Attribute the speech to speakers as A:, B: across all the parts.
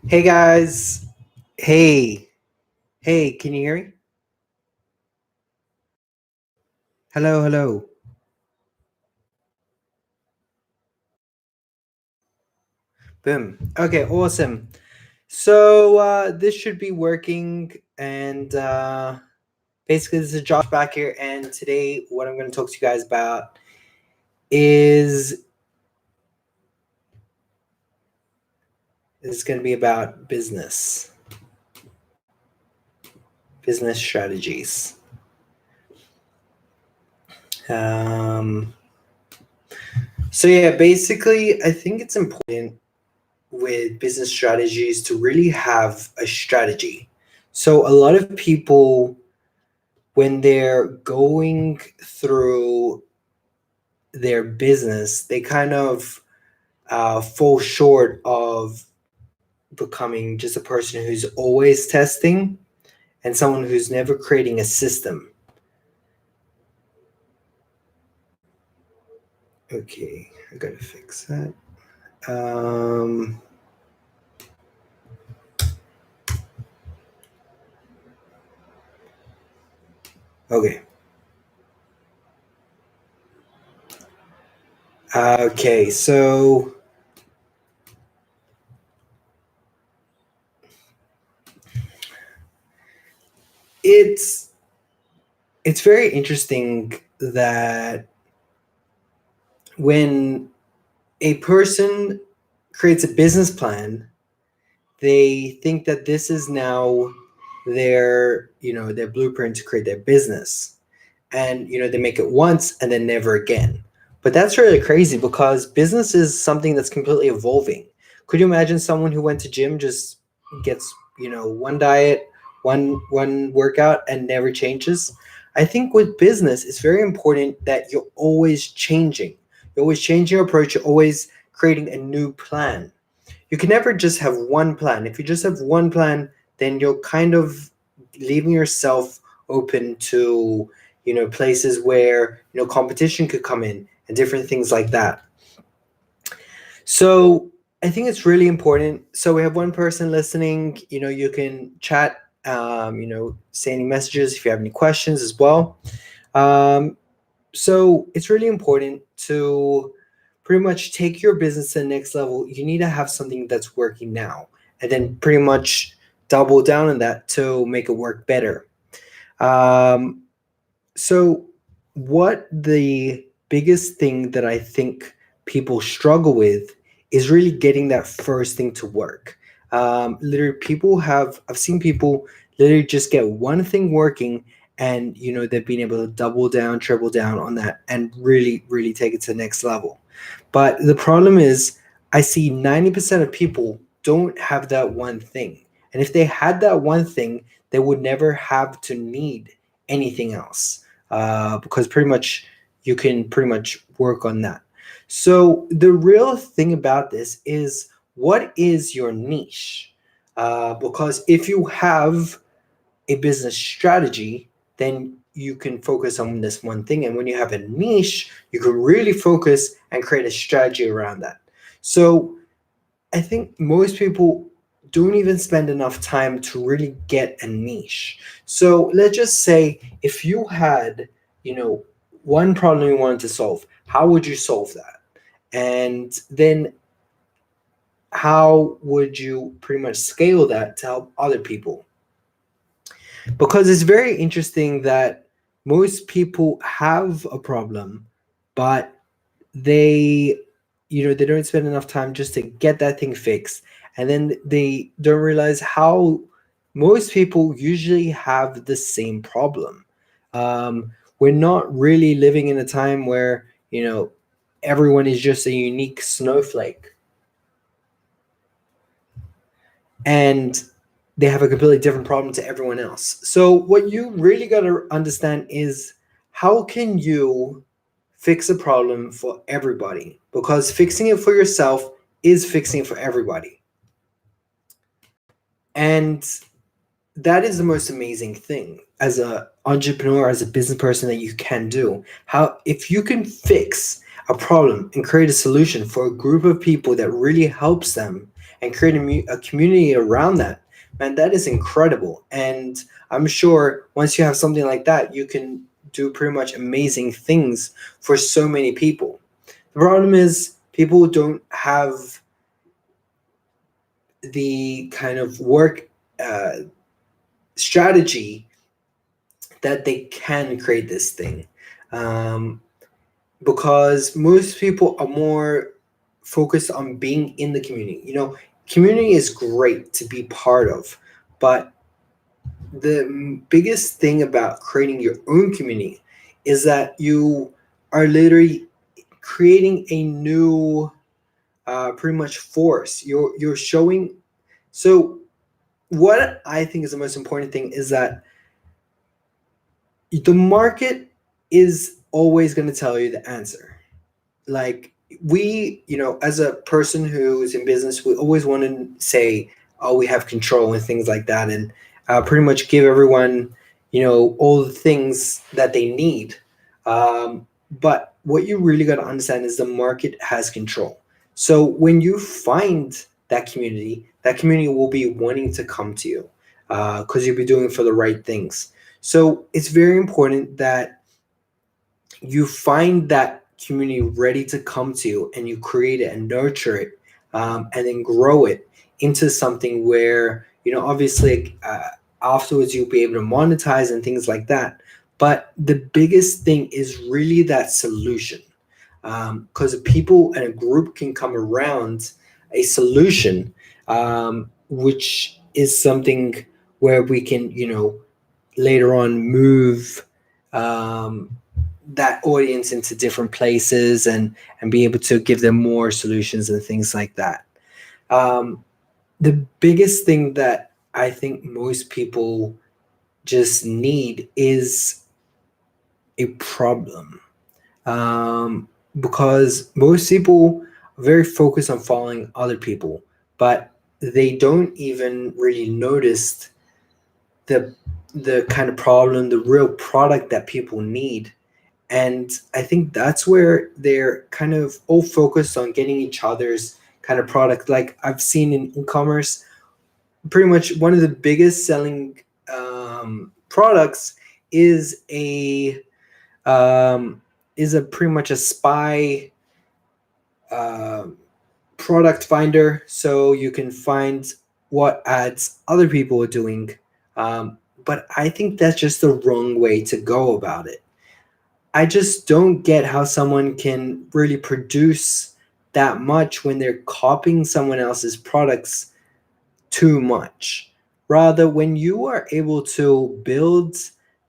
A: Hey guys. Hey. Hey, can you hear me? Hello, hello. Boom. Okay, awesome. So this should be working and basically this is Josh back here and today what I'm going to talk to you guys about is going to be about business strategies. So yeah, basically I think it's important with business strategies to really have a strategy. So a lot of people when they're going through their business, they kind of fall short of becoming just a person who's always testing and someone who's never creating a system. Okay, I gotta fix that. Okay. Okay, so it's very interesting that when a person creates a business plan, they think that this is now their blueprint to create their business, and they make it once and then never again. But that's really crazy because business is something that's completely evolving. Could you imagine someone who went to gym just gets one diet, one workout and never changes? I think with business it's very important that you're always changing. You're always changing your approach. You're always creating a new plan. You can never just have one plan. If you just have one plan, then you're kind of leaving yourself open to places where competition could come in and different things like that. So I think it's really important. So we have one person listening. You can chat, say any messages if you have any questions as well. um, so it's really important to pretty much take your business to the next level. You need to have something that's working now and then pretty much double down on that to make it work better. Um, so, what the biggest thing that I think people struggle with is really getting that first thing to work. Literally, I've seen people literally just get one thing working, and they've been able to double down, triple down on that, and really, really take it to the next level. But the problem is, I see 90% of people don't have that one thing. And if they had that one thing, they would never have to need anything else, because pretty much you can pretty much work on that. So the real thing about this is, what is your niche? Because if you have a business strategy, then you can focus on this one thing. And when you have a niche, you can really focus and create a strategy around that. So I think most people don't even spend enough time to really get a niche. So let's just say if you had, one problem you wanted to solve, how would you solve that? And then how would you pretty much scale that to help other people? Because it's very interesting that most people have a problem, but they they don't spend enough time just to get that thing fixed, and then they don't realize how most people usually have the same problem. We're not really living in a time where everyone is just a unique snowflake and they have a completely different problem to everyone else. So what you really got to understand is, how can you fix a problem for everybody? Because fixing it for yourself is fixing it for everybody. And that is the most amazing thing as a entrepreneur, as a business person, that you can do. How if you can fix a problem and create a solution for a group of people that really helps them and create a community around that, man, that is incredible. And I'm sure once you have something like that, you can do pretty much amazing things for so many people. The problem is people don't have the kind of work uh, strategy that they can create this thing. Um, because most people are more focused on being in the community. Community is great to be part of, but the biggest thing about creating your own community is that you are literally creating a new pretty much force. You're showing. So what I think is the most important thing is that the market is always going to tell you the answer. Like, we, as a person who is in business, we always want to say, oh, we have control and things like that, and pretty much give everyone, all the things that they need. But what you really got to understand is the market has control. So when you find that community will be wanting to come to you, because you'll be doing it for the right things. So it's very important that you find that community ready to come to you, and you create it and nurture it, and then grow it into something where, obviously, afterwards you'll be able to monetize and things like that. But the biggest thing is really that solution, because people and a group can come around a solution, which is something where we can, later on move um, that audience into different places, and be able to give them more solutions and things like that. Um, the biggest thing that I think most people just need is a problem, because most people are very focused on following other people, but they don't even really notice the kind of problem, the real product that people need. And I think that's where they're kind of all focused on getting each other's kind of product. Like, I've seen in e-commerce, pretty much one of the biggest selling products is a pretty much a spy uh, product finder, so you can find what ads other people are doing. But I think that's just the wrong way to go about it. I just don't get how someone can really produce that much when they're copying someone else's products too much. Rather, when you are able to build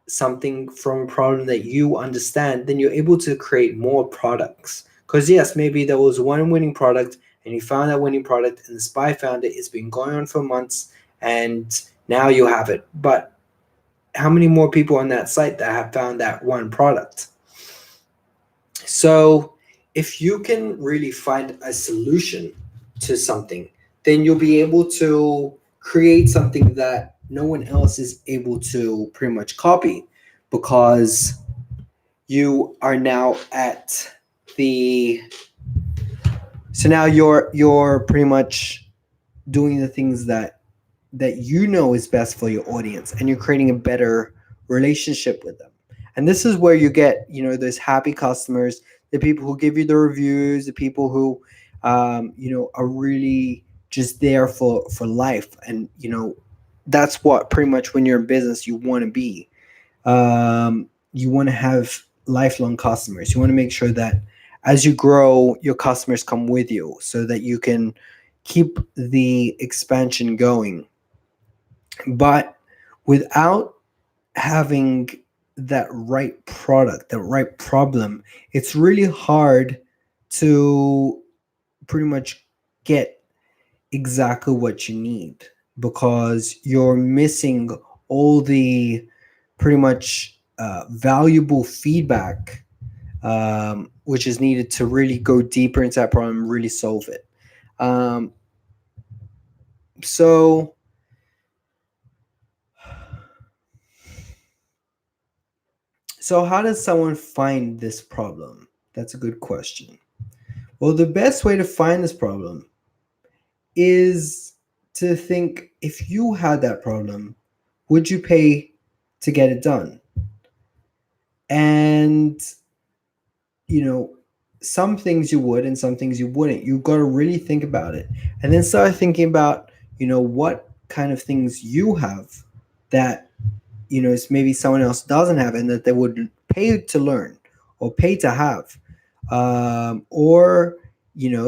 A: something from a problem that you understand, then you're able to create more products. Because, yes, maybe there was one winning product and you found that winning product, and the spy found it. It's been going on for months, and now you have it. But how many more people on that site that have found that one product? So if you can really find a solution to something, then you'll be able to create something that no one else is able to pretty much copy, because you are now at the so now you're pretty much doing the things that is best for your audience, and you're creating a better relationship with them. And this is where you get, those happy customers, the people who give you the reviews, the people who are really just there for life. And that's what pretty much, when you're in business, you want to be. You want to have lifelong customers. You want to make sure that as you grow, your customers come with you, so that you can keep the expansion going. But without having that right product, that right problem, it's really hard to pretty much get exactly what you need, because you're missing all the pretty much valuable feedback, which is needed to really go deeper into that problem and really solve it. Um, so So, how does someone find this problem? That's a good question. Well, the best way to find this problem is to think, if you had that problem, would you pay to get it done? And, you know, some things you would and some things you wouldn't. You've got to really think about it. And then start thinking about, what kind of things you have that, is maybe someone else doesn't have and that they would pay to learn or pay to have. Or,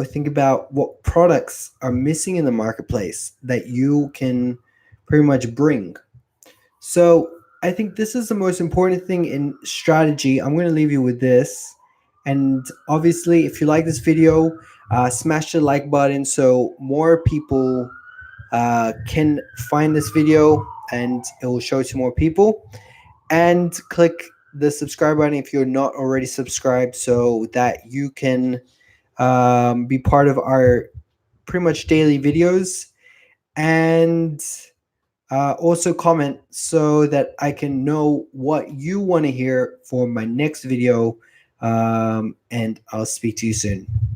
A: think about what products are missing in the marketplace that you can pretty much bring. So I think this is the most important thing in strategy. I'm going to leave you with this. And obviously, if you like this video, smash the like button so more people can find this video and it will show it to more people. And click the subscribe button if you're not already subscribed so that you can be part of our pretty much daily videos. And also comment so that I can know what you want to hear for my next video. And I'll speak to you soon.